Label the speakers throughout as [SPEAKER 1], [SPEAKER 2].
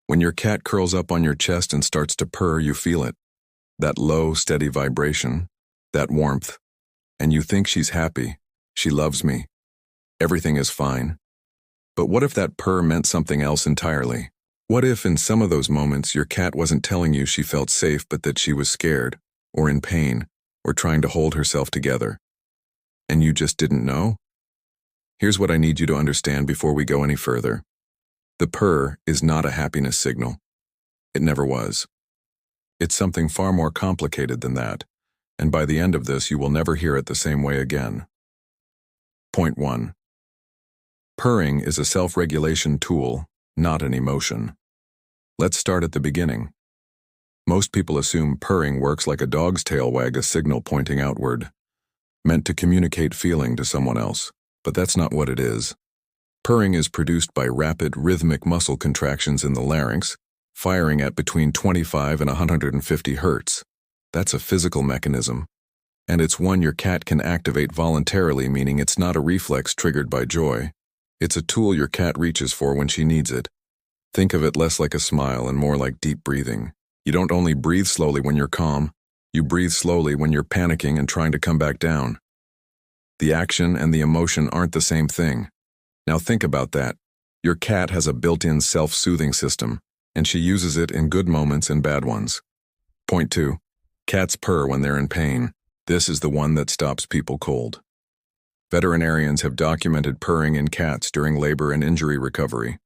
[SPEAKER 1] When your cat curls up on your chest and starts to purr, you feel it. That low, steady vibration, that warmth. And you think she's happy, she loves me, everything is fine. But what if that purr meant something else entirely? What if in some of those moments your cat wasn't telling you she felt safe but that she was scared, or in pain, or trying to hold herself together? And you just didn't know? Here's what I need you to understand before we go any further. The purr is not a happiness signal. It never was. It's something far more complicated than that, and by the end of this you will never hear it the same way again. Point 1. Purring is a self-regulation tool, not an emotion. Let's start at the beginning. Most people assume purring works like a dog's tail wag, a signal pointing outward, meant to communicate feeling to someone else, but that's not what it is. Purring is produced by rapid, rhythmic muscle contractions in the larynx, firing at between 25 and 150 hertz. That's a physical mechanism, and it's one your cat can activate voluntarily, meaning it's not a reflex triggered by joy. It's a tool your cat reaches for when she needs it. Think of it less like a smile and more like deep breathing. You don't only breathe slowly when you're calm, you breathe slowly when you're panicking and trying to come back down. The action and the emotion aren't the same thing. Now think about that. Your cat has a built-in self-soothing system, and she uses it in good moments and bad ones. Point 2. Cats purr when they're in pain. This is the one that stops people cold. Veterinarians have documented purring in cats during labor and injury recovery.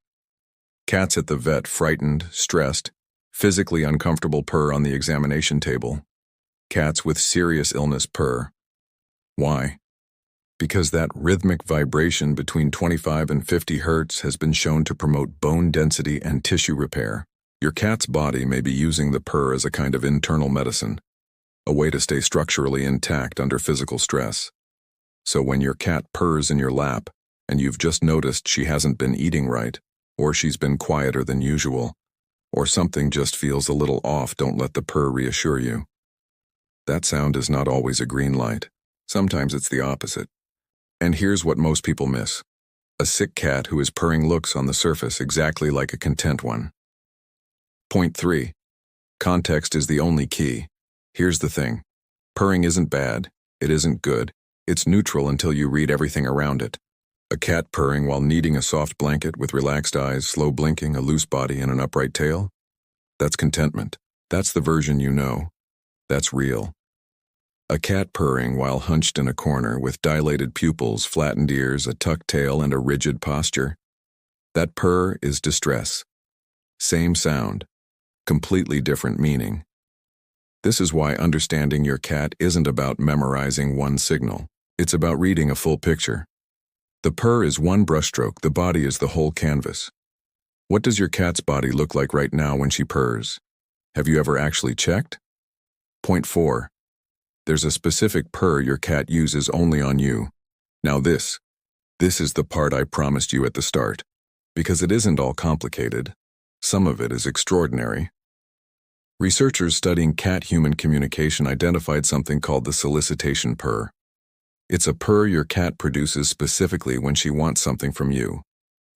[SPEAKER 1] Cats at the vet frightened, stressed, physically uncomfortable purr on the examination table. Cats with serious illness purr. Why? Because that rhythmic vibration between 25 and 50 hertz has been shown to promote bone density and tissue repair. Your cat's body may be using the purr as a kind of internal medicine, a way to stay structurally intact under physical stress. So when your cat purrs in your lap, and you've just noticed she hasn't been eating right, or she's been quieter than usual, or something just feels a little off, don't let the purr reassure you. That sound is not always a green light. Sometimes it's the opposite. And here's what most people miss. A sick cat who is purring looks on the surface exactly like a content one. Point 3. Context is the only key. Here's the thing. Purring isn't bad. It isn't good. It's neutral until you read everything around it. A cat purring while kneading a soft blanket with relaxed eyes, slow blinking, a loose body, and an upright tail? That's contentment. That's the version you know. That's real. A cat purring while hunched in a corner with dilated pupils, flattened ears, a tucked tail, and a rigid posture. That purr is distress. Same sound, completely different meaning. This is why understanding your cat isn't about memorizing one signal. It's about reading a full picture. The purr is one brushstroke, the body is the whole canvas. What does your cat's body look like right now when she purrs? Have you ever actually checked? Point 4. There's a specific purr your cat uses only on you. Now this is the part I promised you at the start, because it isn't all complicated. Some of it is extraordinary. Researchers studying cat-human communication identified something called the solicitation purr. It's a purr your cat produces specifically when she wants something from you,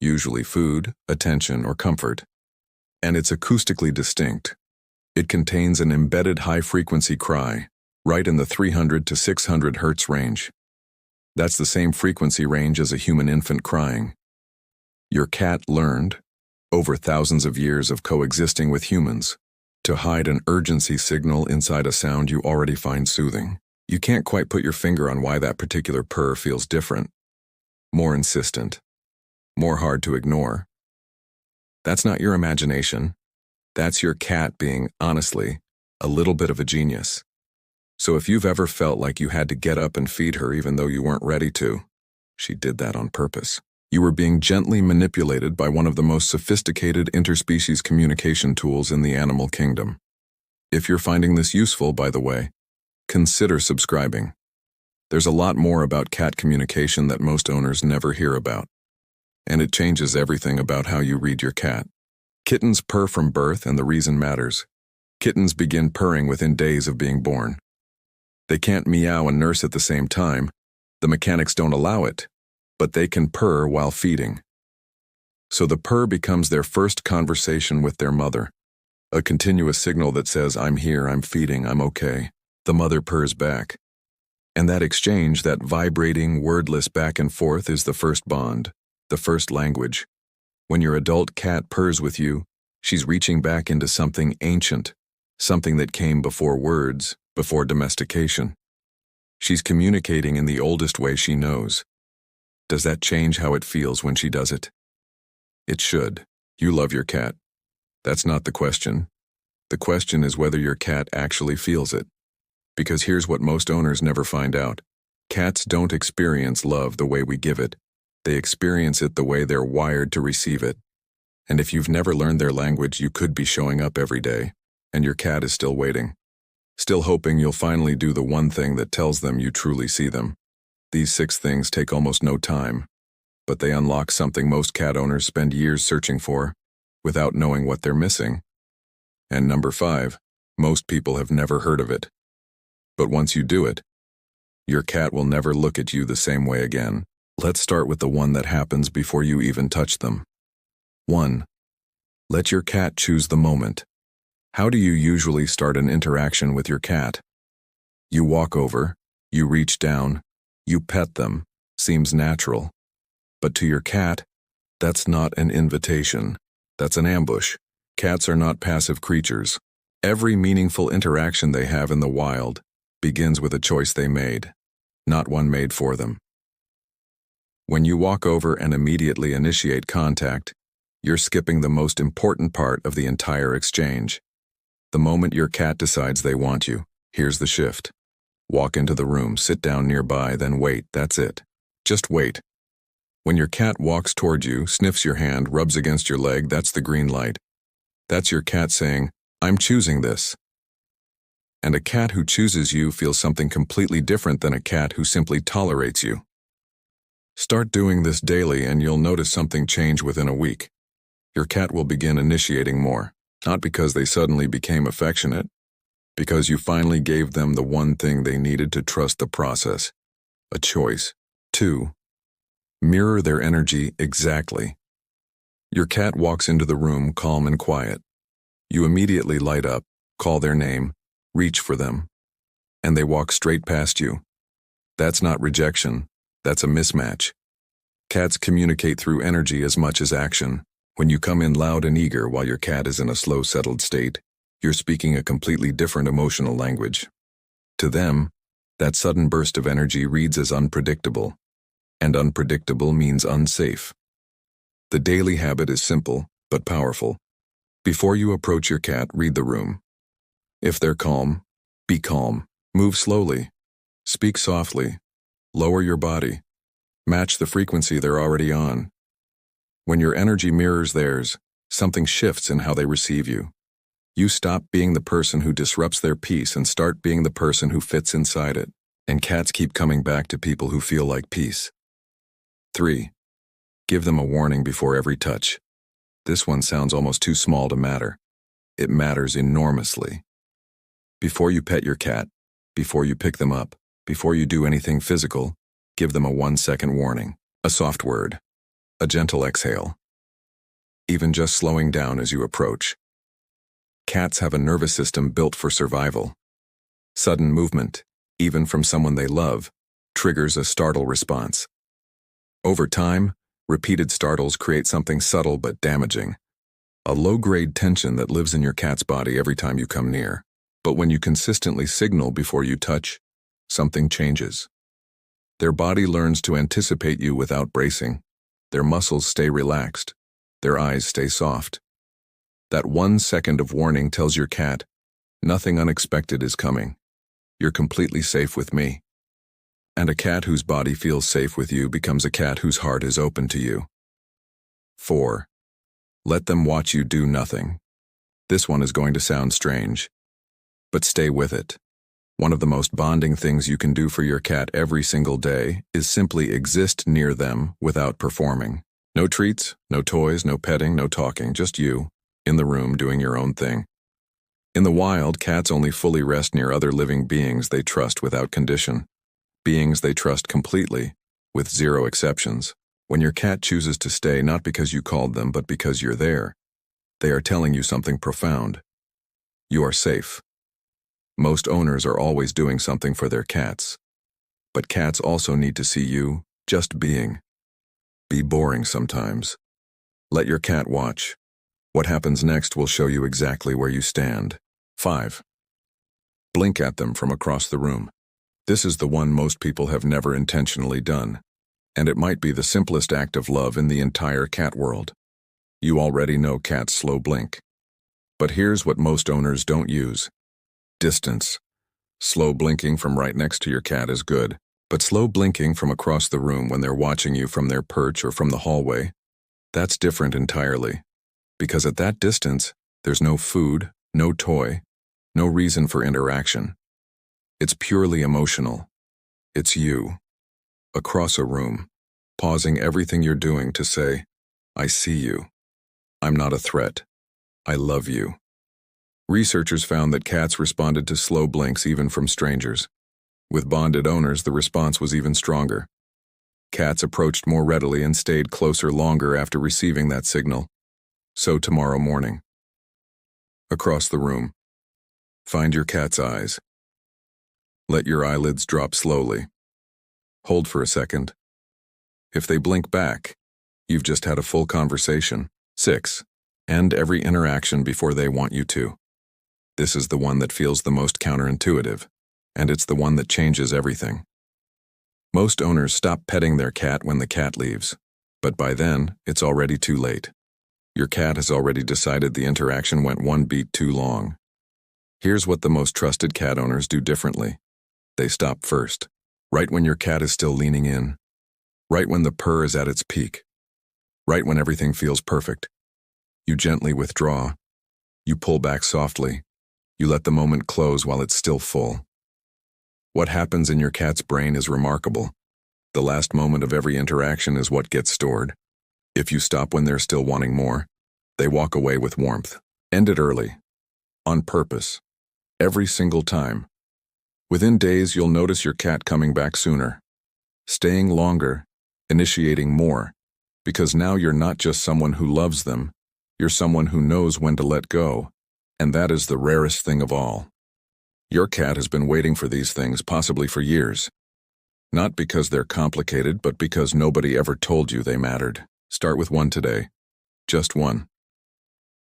[SPEAKER 1] usually food, attention, or comfort. And it's acoustically distinct. It contains an embedded high-frequency cry, right in the 300 to 600 hertz range. That's the same frequency range as a human infant crying. Your cat learned, over thousands of years of coexisting with humans, to hide an urgency signal inside a sound you already find soothing. You can't quite put your finger on why that particular purr feels different, more insistent, more hard to ignore. That's not your imagination. That's your cat being, honestly, a little bit of a genius. So if you've ever felt like you had to get up and feed her even though you weren't ready to, she did that on purpose. You were being gently manipulated by one of the most sophisticated interspecies communication tools in the animal kingdom. If you're finding this useful, by the way, consider subscribing. There's a lot more about cat communication that most owners never hear about, and it changes everything about how you read your cat. Kittens purr from birth, and the reason matters. Kittens begin purring within days of being born. They can't meow and nurse at the same time. The mechanics don't allow it, but they can purr while feeding. So the purr becomes their first conversation with their mother. A continuous signal that says, I'm here, I'm feeding, I'm okay. The mother purrs back. And that exchange, that vibrating, wordless back and forth is the first bond, the first language. When your adult cat purrs with you, she's reaching back into something ancient, something that came before words, before domestication. She's communicating in the oldest way she knows. Does that change how it feels when she does it? It should. You love your cat. That's not the question. The question is whether your cat actually feels it. Because here's what most owners never find out. Cats don't experience love the way we give it. They experience it the way they're wired to receive it. And if you've never learned their language, you could be showing up every day, and your cat is still waiting. Still hoping you'll finally do the one thing that tells them you truly see them. These 6 things take almost no time, but they unlock something most cat owners spend years searching for, without knowing what they're missing. And number 5, most people have never heard of it. But once you do it, your cat will never look at you the same way again. Let's start with the one that happens before you even touch them. 1. Let your cat choose the moment. How do you usually start an interaction with your cat? You walk over, you reach down, you pet them, seems natural. But to your cat, that's not an invitation. That's an ambush. Cats are not passive creatures. Every meaningful interaction they have in the wild begins with a choice they made, not one made for them. When you walk over and immediately initiate contact, you're skipping the most important part of the entire exchange. The moment your cat decides they want you, here's the shift. Walk into the room, sit down nearby, then wait, that's it. Just wait. When your cat walks toward you, sniffs your hand, rubs against your leg, that's the green light. That's your cat saying, I'm choosing this. And a cat who chooses you feels something completely different than a cat who simply tolerates you. Start doing this daily and you'll notice something change within a week. Your cat will begin initiating more, not because they suddenly became affectionate, because you finally gave them the one thing they needed to trust the process, a choice. 2. Mirror their energy exactly. Your cat walks into the room calm and quiet. You immediately light up, call their name, reach for them, and they walk straight past you. That's not rejection, that's a mismatch. Cats communicate through energy as much as action. When you come in loud and eager while your cat is in a slow, settled state, you're speaking a completely different emotional language. To them, that sudden burst of energy reads as unpredictable, and unpredictable means unsafe. The daily habit is simple, but powerful. Before you approach your cat, read the room. If they're calm, be calm. Move slowly. Speak softly. Lower your body. Match the frequency they're already on. When your energy mirrors theirs, something shifts in how they receive you. You stop being the person who disrupts their peace and start being the person who fits inside it. And cats keep coming back to people who feel like peace. 3. Give them a warning before every touch. This one sounds almost too small to matter. It matters enormously. Before you pet your cat, before you pick them up, before you do anything physical, give them a 1-second warning, a soft word, a gentle exhale. Even just slowing down as you approach. Cats have a nervous system built for survival. Sudden movement, even from someone they love, triggers a startle response. Over time, repeated startles create something subtle but damaging. A low-grade tension that lives in your cat's body every time you come near. But when you consistently signal before you touch, something changes. Their body learns to anticipate you without bracing. Their muscles stay relaxed. Their eyes stay soft. That 1 second of warning tells your cat, nothing unexpected is coming. You're completely safe with me. And a cat whose body feels safe with you becomes a cat whose heart is open to you. 4. Let them watch you do nothing. This one is going to sound strange, but stay with it. One of the most bonding things you can do for your cat every single day is simply exist near them without performing. No treats, no toys, no petting, no talking, just you, in the room doing your own thing. In the wild, cats only fully rest near other living beings they trust without condition. Beings they trust completely, with zero exceptions. When your cat chooses to stay not because you called them but because you're there, they are telling you something profound. You are safe. Most owners are always doing something for their cats. But cats also need to see you just being. Be boring sometimes. Let your cat watch. What happens next will show you exactly where you stand. 5. Blink at them from across the room. This is the one most people have never intentionally done, and it might be the simplest act of love in the entire cat world. You already know cats slow blink. But here's what most owners don't use. Distance. Slow blinking from right next to your cat is good, but slow blinking from across the room when they're watching you from their perch or from the hallway, that's different entirely. Because at that distance, there's no food, no toy, no reason for interaction. It's purely emotional. It's you. Across a room, pausing everything you're doing to say, I see you. I'm not a threat. I love you. Researchers found that cats responded to slow blinks even from strangers. With bonded owners, the response was even stronger. Cats approached more readily and stayed closer longer after receiving that signal. So tomorrow morning. Across the room. Find your cat's eyes. Let your eyelids drop slowly. Hold for a second. If they blink back, you've just had a full conversation. 6. End every interaction before they want you to. This is the one that feels the most counterintuitive, and it's the one that changes everything. Most owners stop petting their cat when the cat leaves, but by then, it's already too late. Your cat has already decided the interaction went one beat too long. Here's what the most trusted cat owners do differently. They stop first, right when your cat is still leaning in, right when the purr is at its peak, right when everything feels perfect. You gently withdraw. You pull back softly. You let the moment close while it's still full. What happens in your cat's brain is remarkable. The last moment of every interaction is what gets stored. If you stop when they're still wanting more, they walk away with warmth. End it early. On purpose. Every single time. Within days, you'll notice your cat coming back sooner. Staying longer. Initiating more. Because now you're not just someone who loves them, you're someone who knows when to let go. And that is the rarest thing of all. Your cat has been waiting for these things possibly for years. Not because they're complicated, but because nobody ever told you they mattered. Start with one today. Just one.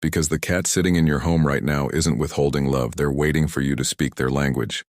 [SPEAKER 1] Because the cat sitting in your home right now isn't withholding love, they're waiting for you to speak their language.